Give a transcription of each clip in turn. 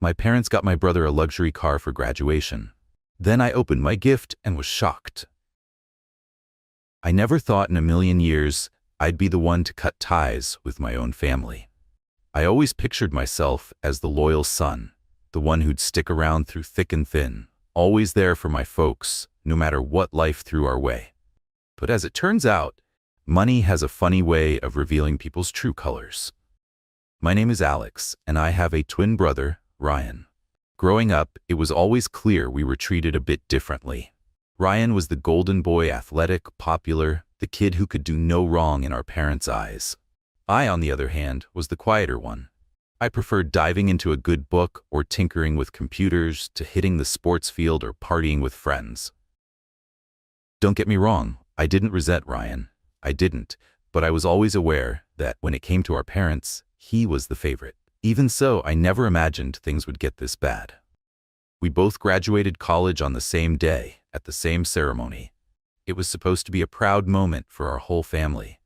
My parents got my brother a luxury car for graduation. Then I opened my gift and was shocked. I never thought in a million years I'd be the one to cut ties with my own family. I always pictured myself as the loyal son, the one who'd stick around through thick and thin, always there for my folks, no matter what life threw our way. But as it turns out, money has a funny way of revealing people's true colors. My name is Alex, and I have a twin brother, Ryan. Growing up, it was always clear we were treated a bit differently. Ryan was the golden boy, athletic, popular, the kid who could do no wrong in our parents' eyes. I, on the other hand, was the quieter one. I preferred diving into a good book or tinkering with computers to hitting the sports field or partying with friends. Don't get me wrong, I didn't resent Ryan. I didn't, but I was always aware that when it came to our parents, he was the favorite. Even so, I never imagined things would get this bad. We both graduated college on the same day, at the same ceremony. It was supposed to be a proud moment for our whole family.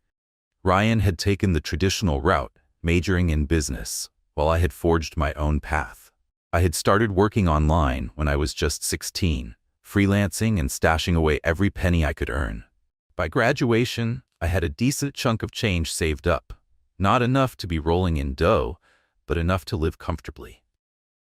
Ryan had taken the traditional route, majoring in business, while I had forged my own path. I had started working online when I was just 16, freelancing and stashing away every penny I could earn. By graduation, I had a decent chunk of change saved up. Not enough to be rolling in dough, but enough to live comfortably.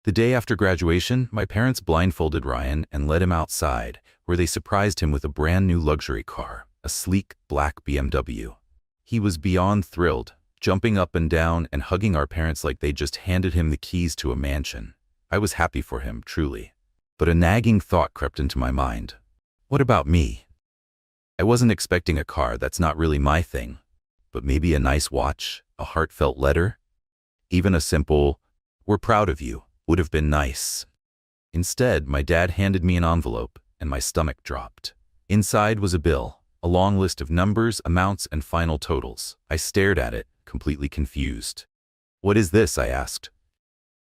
The day after graduation, my parents blindfolded Ryan and led him outside, where they surprised him with a brand new luxury car, a sleek black BMW. He was beyond thrilled, jumping up and down and hugging our parents like they just handed him the keys to a mansion. I was happy for him, truly. But a nagging thought crept into my mind. What about me? I wasn't expecting a car, that's not really my thing. But maybe a nice watch, a heartfelt letter? Even a simple, "We're proud of you," would have been nice. Instead, my dad handed me an envelope, and my stomach dropped. Inside was a bill, a long list of numbers, amounts, and final totals. I stared at it, completely confused. "What is this?" I asked.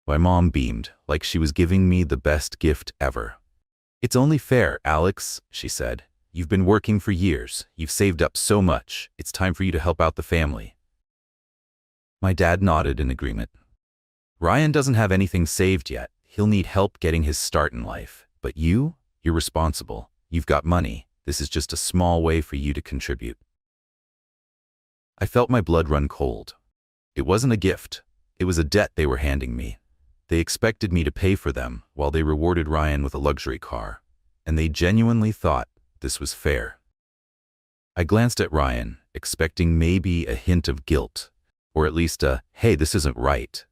My mom beamed, like she was giving me the best gift ever. "It's only fair, Alex," she said. "You've been working for years. You've saved up so much. It's time for you to help out the family." My dad nodded in agreement. "Ryan doesn't have anything saved yet. He'll need help getting his start in life. But you're responsible. You've got money. This is just a small way for you to contribute." I felt my blood run cold. It wasn't a gift. It was a debt they were handing me. They expected me to pay for them while they rewarded Ryan with a luxury car. And they genuinely thought this was fair. I glanced at Ryan, expecting maybe a hint of guilt, or at least a, "Hey, this isn't right."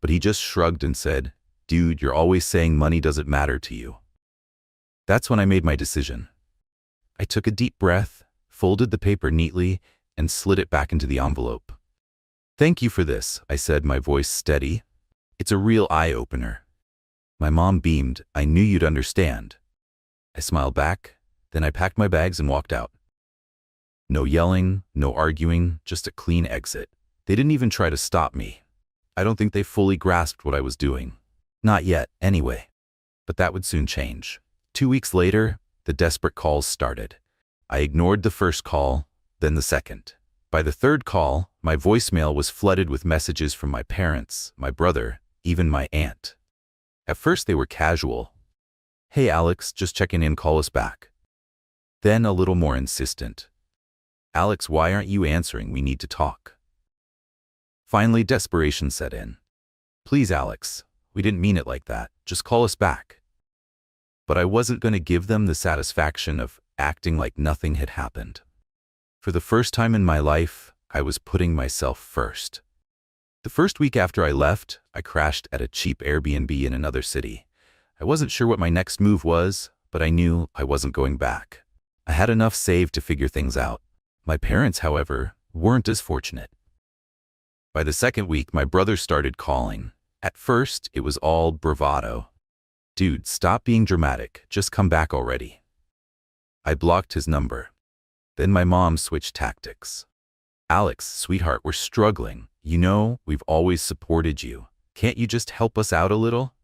But he just shrugged and said, "Dude, you're always saying money doesn't matter to you." That's when I made my decision. I took a deep breath, folded the paper neatly, and slid it back into the envelope. "Thank you for this," I said, my voice steady. "It's a real eye-opener." My mom beamed. "I knew you'd understand." I smiled back, then I packed my bags and walked out. No yelling, no arguing, just a clean exit. They didn't even try to stop me. I don't think they fully grasped what I was doing. Not yet, anyway. But that would soon change. 2 weeks later, the desperate calls started. I ignored the first call, then the second. By the third call, my voicemail was flooded with messages from my parents, my brother, even my aunt. At first they were casual. "Hey Alex, just checking in, call us back." Then a little more insistent. "Alex, why aren't you answering? We need to talk." Finally, desperation set in. "Please, Alex, we didn't mean it like that. Just call us back." But I wasn't going to give them the satisfaction of acting like nothing had happened. For the first time in my life, I was putting myself first. The first week after I left, I crashed at a cheap Airbnb in another city. I wasn't sure what my next move was, but I knew I wasn't going back. I had enough saved to figure things out. My parents, however, weren't as fortunate. By the second week, my brother started calling. At first, it was all bravado. "Dude, stop being dramatic. Just come back already." I blocked his number. Then my mom switched tactics. "Alex, sweetheart, we're struggling. You know, we've always supported you. Can't you just help us out a little?"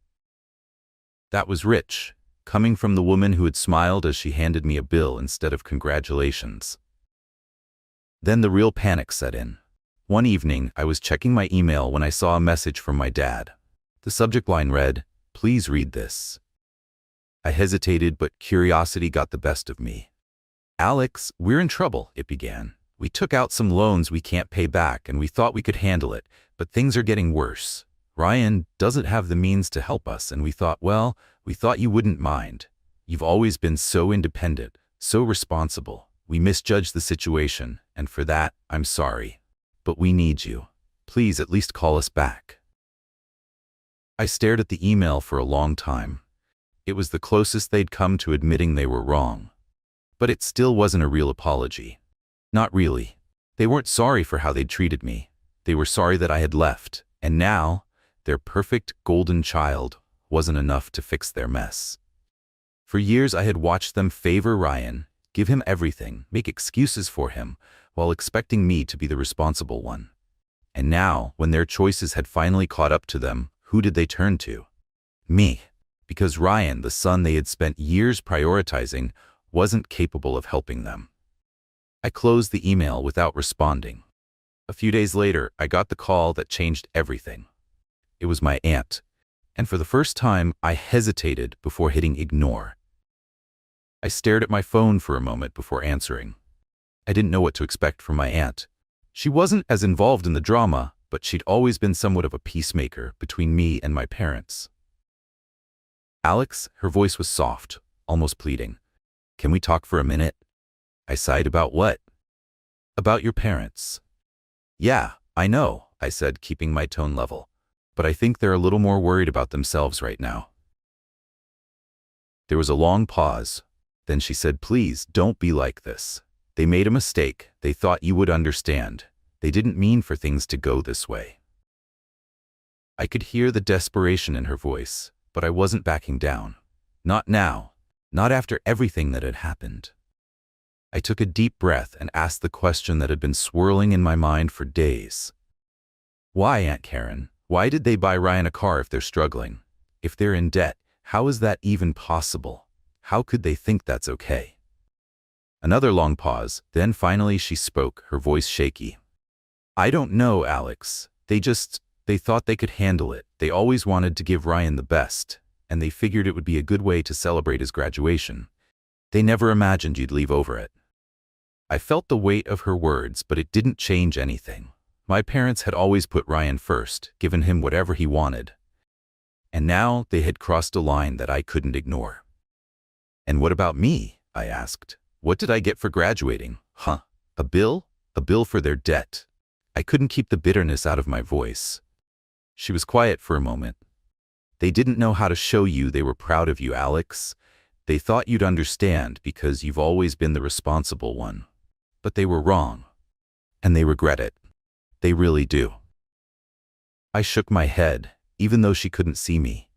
That was rich, coming from the woman who had smiled as she handed me a bill instead of congratulations. Then the real panic set in. One evening, I was checking my email when I saw a message from my dad. The subject line read, Please read this." I hesitated, but curiosity got the best of me. "Alex, we're in trouble," it began. "We took out some loans we can't pay back, and we thought we could handle it, but things are getting worse. Ryan doesn't have the means to help us, and we thought you wouldn't mind. You've always been so independent, so responsible. We misjudged the situation, and for that, I'm sorry. But we need you. Please at least call us back." I stared at the email for a long time. It was the closest they'd come to admitting they were wrong. But it still wasn't a real apology. Not really. They weren't sorry for how they'd treated me. They were sorry that I had left, and now, their perfect golden child wasn't enough to fix their mess. For years I had watched them favor Ryan, give him everything, make excuses for him, while expecting me to be the responsible one. And now, when their choices had finally caught up to them, who did they turn to? Me. Because Ryan, the son they had spent years prioritizing, wasn't capable of helping them. I closed the email without responding. A few days later, I got the call that changed everything. It was my aunt, and for the first time, I hesitated before hitting ignore. I stared at my phone for a moment before answering. I didn't know what to expect from my aunt. She wasn't as involved in the drama, but she'd always been somewhat of a peacemaker between me and my parents. "Alex," her voice was soft, almost pleading. "Can we talk for a minute?" I sighed. "About what?" "About your parents." "Yeah, I know," I said, keeping my tone level. "But I think they're a little more worried about themselves right now." There was a long pause. Then she said, "Please, don't be like this. They made a mistake. They thought you would understand. They didn't mean for things to go this way." I could hear the desperation in her voice, but I wasn't backing down. Not now. Not after everything that had happened. I took a deep breath and asked the question that had been swirling in my mind for days. "Why, Aunt Karen? Why did they buy Ryan a car if they're struggling? If they're in debt, how is that even possible? How could they think that's okay?" Another long pause, then finally she spoke, her voice shaky. "I don't know, Alex. They thought they could handle it. They always wanted to give Ryan the best, and they figured it would be a good way to celebrate his graduation. They never imagined you'd leave over it." I felt the weight of her words, but it didn't change anything. My parents had always put Ryan first, given him whatever he wanted. And now they had crossed a line that I couldn't ignore. "And what about me?" I asked. "What did I get for graduating? Huh? A bill? A bill for their debt?" I couldn't keep the bitterness out of my voice. She was quiet for a moment. "They didn't know how to show you they were proud of you, Alex. They thought you'd understand because you've always been the responsible one. But they were wrong. And they regret it. They really do." I shook my head, even though she couldn't see me.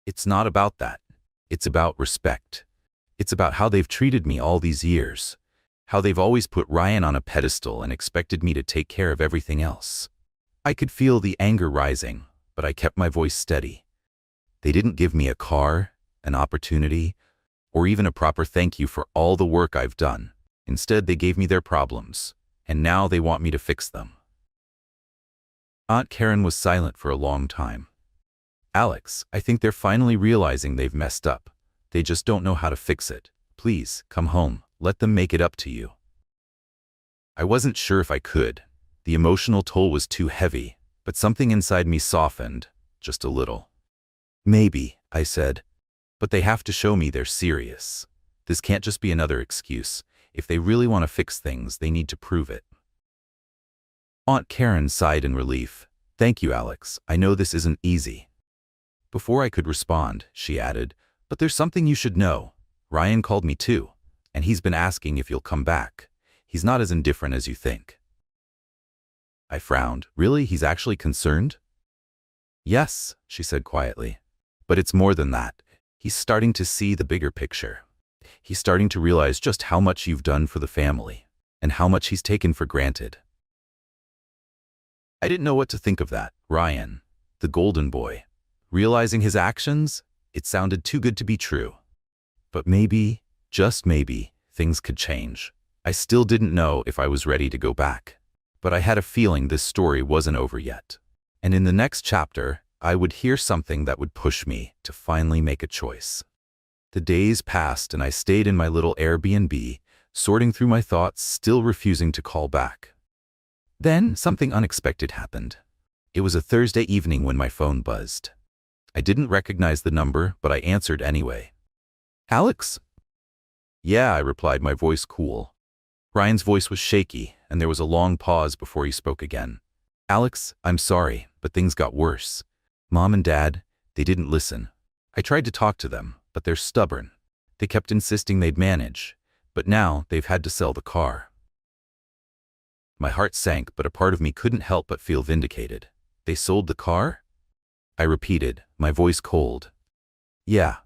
"It's not about that. It's about respect. It's about how they've treated me all these years. How they've always put Ryan on a pedestal and expected me to take care of everything else." I could feel the anger rising, but I kept my voice steady. "They didn't give me a car, an opportunity, or even a proper thank you for all the work I've done. Instead, they gave me their problems, and now they want me to fix them." Aunt Karen was silent for a long time. "Alex, I think they're finally realizing they've messed up. They just don't know how to fix it. Please, come home. Let them make it up to you." I wasn't sure if I could. The emotional toll was too heavy, but something inside me softened, just a little. "Maybe," I said, "but they have to show me they're serious. This can't just be another excuse. If they really want to fix things, they need to prove it." Aunt Karen sighed in relief. "Thank you, Alex. I know this isn't easy." Before I could respond, she added, "But there's something you should know. Ryan called me too, and he's been asking if you'll come back. He's not as indifferent as you think." I frowned. "Really? He's actually concerned?" "Yes," she said quietly. "But it's more than that. He's starting to see the bigger picture. He's starting to realize just how much you've done for the family, and how much he's taken for granted." I didn't know what to think of that. Ryan, the golden boy. Realizing his actions, it sounded too good to be true. But maybe, just maybe, things could change. I still didn't know if I was ready to go back. But I had a feeling this story wasn't over yet. And in the next chapter, I would hear something that would push me to finally make a choice. The days passed and I stayed in my little Airbnb, sorting through my thoughts, still refusing to call back. Then something unexpected happened. It was a Thursday evening when my phone buzzed. I didn't recognize the number, but I answered anyway. "Alex?" "Yeah," I replied, my voice cool. Ryan's voice was shaky, and there was a long pause before he spoke again. "Alex, I'm sorry, but things got worse. Mom and Dad, they didn't listen. I tried to talk to them, but they're stubborn. They kept insisting they'd manage, but now they've had to sell the car." My heart sank, but a part of me couldn't help but feel vindicated. "They sold the car?" I repeated, my voice cold. "Yeah."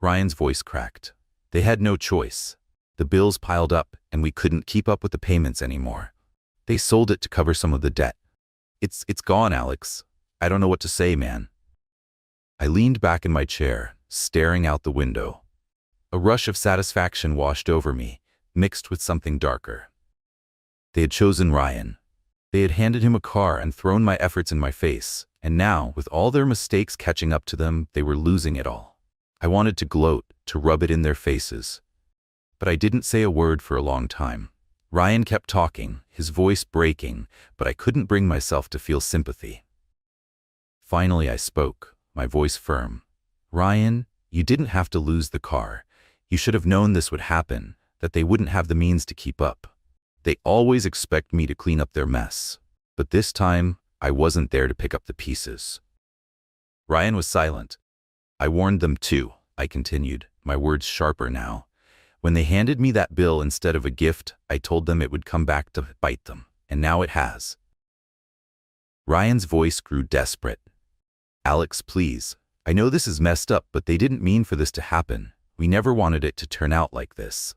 Ryan's voice cracked. "They had no choice. The bills piled up, and we couldn't keep up with the payments anymore. They sold it to cover some of the debt. It's gone, Alex. I don't know what to say, man." I leaned back in my chair, staring out the window. A rush of satisfaction washed over me, mixed with something darker. They had chosen Ryan. They had handed him a car and thrown my efforts in my face, and now, with all their mistakes catching up to them, they were losing it all. I wanted to gloat, to rub it in their faces. But I didn't say a word for a long time. Ryan kept talking, his voice breaking, but I couldn't bring myself to feel sympathy. Finally I spoke, my voice firm. "Ryan, you didn't have to lose the car. You should have known this would happen, that they wouldn't have the means to keep up. They always expect me to clean up their mess. But this time, I wasn't there to pick up the pieces." Ryan was silent. "I warned them too," I continued, my words sharper now. "When they handed me that bill instead of a gift, I told them it would come back to bite them, and now it has." Ryan's voice grew desperate. "Alex, please. I know this is messed up, but they didn't mean for this to happen. We never wanted it to turn out like this."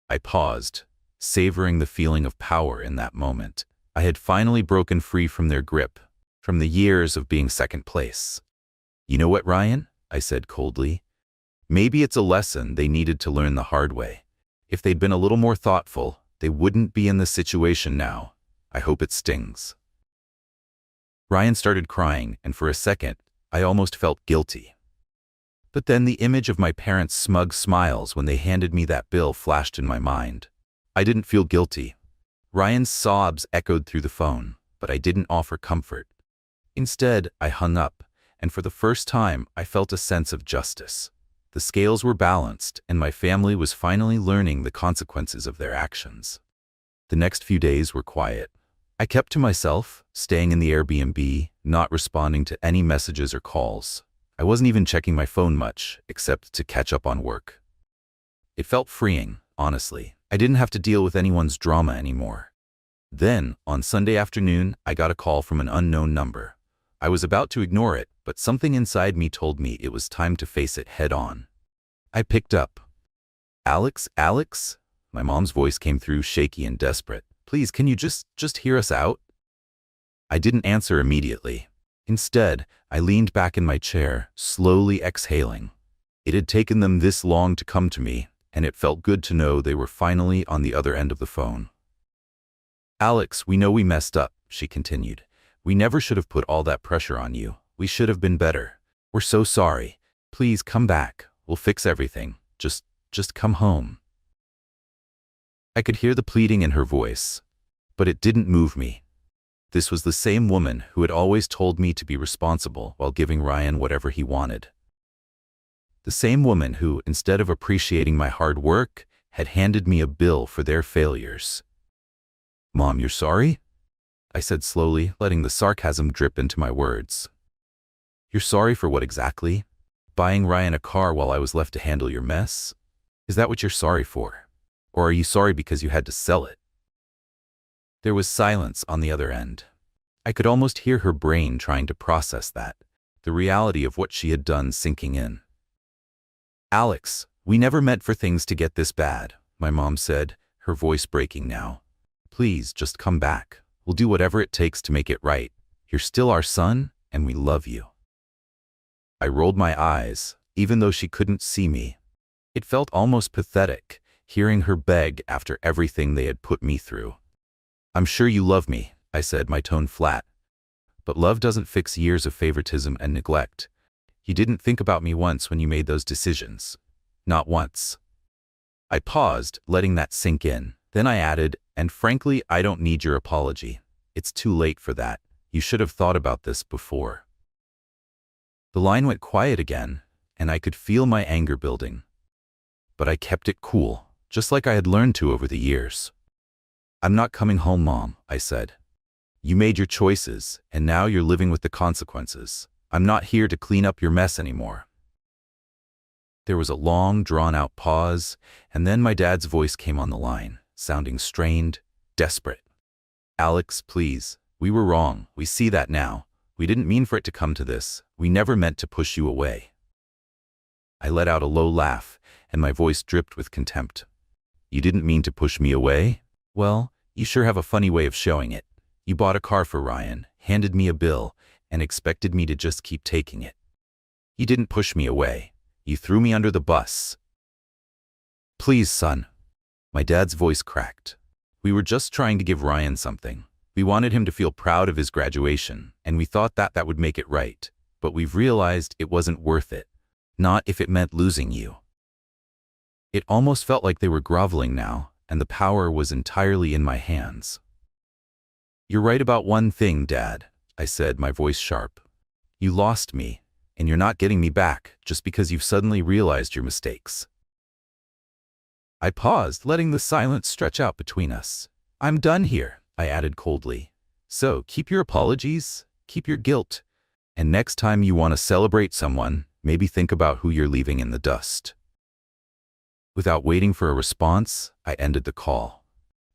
I paused, savoring the feeling of power in that moment. I had finally broken free from their grip, from the years of being second place. "You know what, Ryan?" I said coldly. "Maybe it's a lesson they needed to learn the hard way. If they'd been a little more thoughtful, they wouldn't be in this situation now. I hope it stings." Ryan started crying, and for a second, I almost felt guilty. But then the image of my parents' smug smiles when they handed me that bill flashed in my mind. I didn't feel guilty. Ryan's sobs echoed through the phone, but I didn't offer comfort. Instead, I hung up, and for the first time, I felt a sense of justice. The scales were balanced, and my family was finally learning the consequences of their actions. The next few days were quiet. I kept to myself, staying in the Airbnb, not responding to any messages or calls. I wasn't even checking my phone much, except to catch up on work. It felt freeing, honestly. I didn't have to deal with anyone's drama anymore. Then, on Sunday afternoon, I got a call from an unknown number. I was about to ignore it, but something inside me told me it was time to face it head on. I picked up. "Alex, Alex?" My mom's voice came through shaky and desperate. "Please, can you just hear us out?" I didn't answer immediately. Instead, I leaned back in my chair, slowly exhaling. It had taken them this long to come to me, and it felt good to know they were finally on the other end of the phone. "Alex, we know we messed up," she continued. "We never should have put all that pressure on you. We should have been better. We're so sorry. Please come back. We'll fix everything. Just come home." I could hear the pleading in her voice, but it didn't move me. This was the same woman who had always told me to be responsible while giving Ryan whatever he wanted. The same woman who, instead of appreciating my hard work, had handed me a bill for their failures. "Mom, you're sorry?" I said slowly, letting the sarcasm drip into my words. "You're sorry for what exactly? Buying Ryan a car while I was left to handle your mess? Is that what you're sorry for? Or are you sorry because you had to sell it?" There was silence on the other end. I could almost hear her brain trying to process that, the reality of what she had done sinking in. "Alex, we never meant for things to get this bad," my mom said, her voice breaking now. "Please, just come back. We'll do whatever it takes to make it right. You're still our son, and we love you." I rolled my eyes, even though she couldn't see me. It felt almost pathetic, hearing her beg after everything they had put me through. "I'm sure you love me," I said, my tone flat. But love doesn't fix years of favoritism and neglect. You didn't think about me once when you made those decisions. Not once. I paused, letting that sink in. Then I added, and frankly, I don't need your apology. It's too late for that. You should have thought about this before. The line went quiet again, and I could feel my anger building. But I kept it cool, just like I had learned to over the years. I'm not coming home, Mom, I said. You made your choices, and now you're living with the consequences. I'm not here to clean up your mess anymore. There was a long, drawn-out pause, and then my dad's voice came on the line, sounding strained, desperate. Alex, please. We were wrong. We see that now. We didn't mean for it to come to this. We never meant to push you away. I let out a low laugh, and my voice dripped with contempt. You didn't mean to push me away? Well, you sure have a funny way of showing it. You bought a car for Ryan, handed me a bill, and expected me to just keep taking it. You didn't push me away. You threw me under the bus. Please, son. My dad's voice cracked. We were just trying to give Ryan something. We wanted him to feel proud of his graduation, and we thought that would make it right. But we've realized it wasn't worth it. Not if it meant losing you. It almost felt like they were groveling now, and the power was entirely in my hands. You're right about one thing, Dad, I said, my voice sharp. You lost me, and you're not getting me back just because you've suddenly realized your mistakes. I paused, letting the silence stretch out between us. I'm done here, I added coldly. So keep your apologies, keep your guilt, and next time you want to celebrate someone, maybe think about who you're leaving in the dust. Without waiting for a response, I ended the call.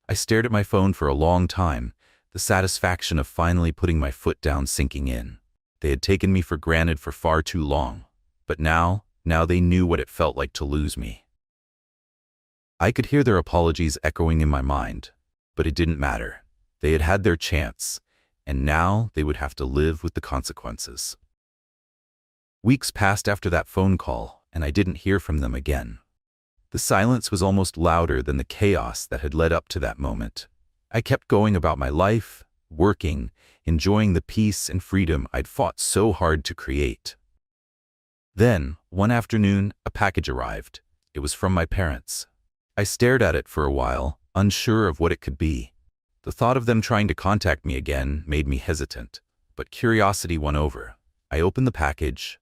I stared at my phone for a long time, the satisfaction of finally putting my foot down sinking in. They had taken me for granted for far too long, but now they knew what it felt like to lose me. I could hear their apologies echoing in my mind, but it didn't matter. They had had their chance, and now they would have to live with the consequences. Weeks passed after that phone call, and I didn't hear from them again. The silence was almost louder than the chaos that had led up to that moment. I kept going about my life, working, enjoying the peace and freedom I'd fought so hard to create. Then, one afternoon, a package arrived. It was from my parents. I stared at it for a while, unsure of what it could be. The thought of them trying to contact me again made me hesitant, but curiosity won over. I opened the package.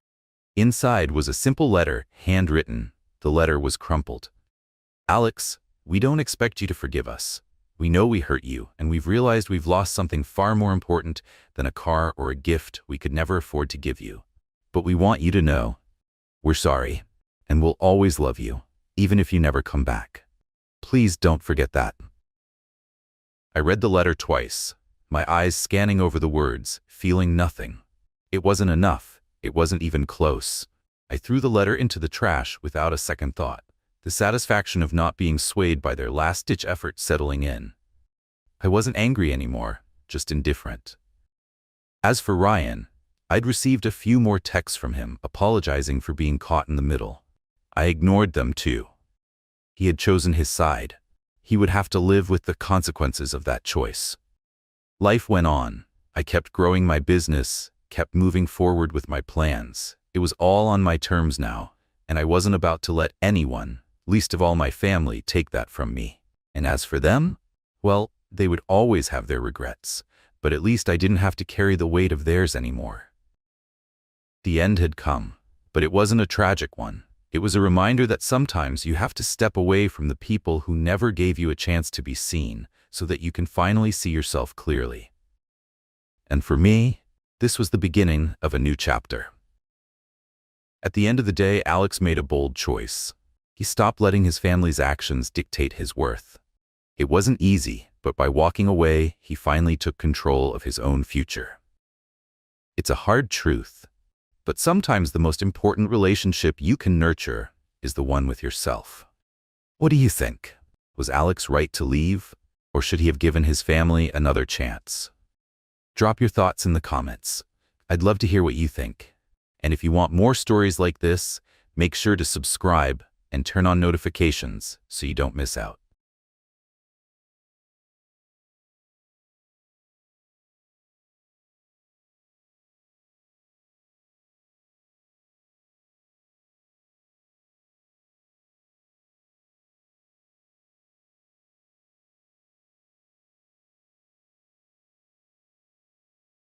Inside was a simple letter, handwritten. The letter was crumpled. Alex, we don't expect you to forgive us. We know we hurt you, and we've realized we've lost something far more important than a car or a gift we could never afford to give you. But we want you to know, we're sorry, and we'll always love you, even if you never come back. Please don't forget that. I read the letter twice, my eyes scanning over the words, feeling nothing. It wasn't enough. It wasn't even close. I threw the letter into the trash without a second thought, the satisfaction of not being swayed by their last-ditch effort settling in. I wasn't angry anymore, just indifferent. As for Ryan, I'd received a few more texts from him apologizing for being caught in the middle. I ignored them too. He had chosen his side. He would have to live with the consequences of that choice. Life went on. I kept growing my business, kept moving forward with my plans. It was all on my terms now, and I wasn't about to let anyone, least of all my family, take that from me. And as for them, well, they would always have their regrets, but at least I didn't have to carry the weight of theirs anymore. The end had come, but it wasn't a tragic one. It was a reminder that sometimes you have to step away from the people who never gave you a chance to be seen so that you can finally see yourself clearly. And for me, this was the beginning of a new chapter. At the end of the day, Alex made a bold choice. He stopped letting his family's actions dictate his worth. It wasn't easy, but by walking away, he finally took control of his own future. It's a hard truth, but sometimes the most important relationship you can nurture is the one with yourself. What do you think? Was Alex right to leave, or should he have given his family another chance? Drop your thoughts in the comments. I'd love to hear what you think. And if you want more stories like this, make sure to subscribe and turn on notifications so you don't miss out.